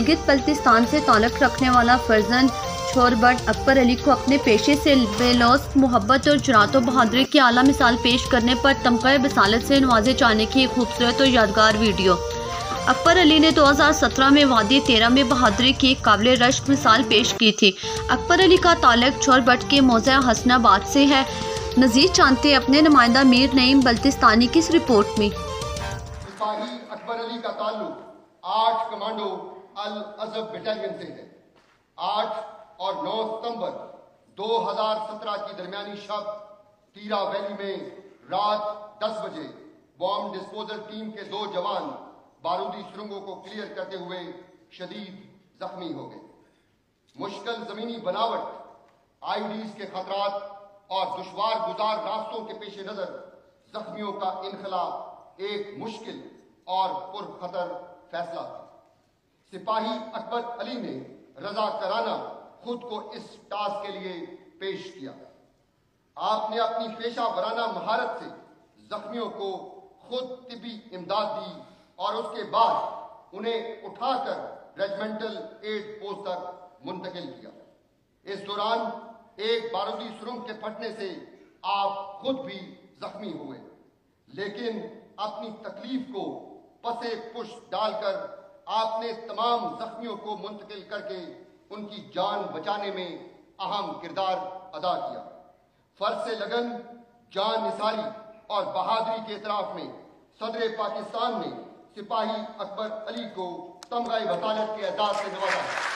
गिलगित बल्तिस्तान से ताल्लुक़ रखने वाला फर्जंद छोर भट्ट अकबर अली को अपने पेशे से बेलौस मोहब्बत और जुरात व बहादुरी की आला मिसाल पेश करने पर तमग़ा बसालत से नवाजे जाने की एक खूबसूरत और यादगार वीडियो। अकबर अली ने 2017 में वादी 13 में बहादुरी की एक काबिल रश्क मिसाल पेश की थी। अकबर अली का ताल्लुक़ छोर भट्ट के मौज़ा हसनाबाद से है। नज़ीर जानते अपने नुमाइंदा मीर नईम बल्तिस्तानी की इस रिपोर्ट में। सिपाही अकबर अली का ताल्लुक 8 कमांडो अल अज़ब बटालियन से है। 8 और 9 सितंबर 2017 की दरमियानी शब तीरा वैली में रात 10 बजे बॉम्ब डिस्पोजल टीम के 2 जवान बारूदी सुरंगों को क्लियर करते हुए शदीद जख्मी हो गए। मुश्किल जमीनी बनावट, आईडीज के खतरात और दुश्वार गुजार रास्तों के पेश नजर जख्मियों का इनखला एक मुश्किल और पुरखतर फैसला था। सिपाही अकबर अली ने रज़ाकाराना खुद को इस टास्क के लिए पेश किया। आपने अपनी पेशा वराना महारत से जख्मियों को खुद तिब्बी इमदाद दी और उसके बाद उन्हें उठाकर रेजिमेंटल एड पोस्ट तक मुंतकिल किया। इस दौरान एक बारूदी सुरंग के फटने से आप खुद भी जख्मी हुए, लेकिन अपनी तकलीफ को पसे पुश डालकर आपने तमाम जख्मियों को मुंतकिल करके उनकी जान बचाने में अहम किरदार अदा किया। फर्ज से लगन, जान निसारी और बहादुरी के इतराफ में सदर पाकिस्तान ने सिपाही अकबर अली को तमग़ा बसालत के एजाज से नवाजा।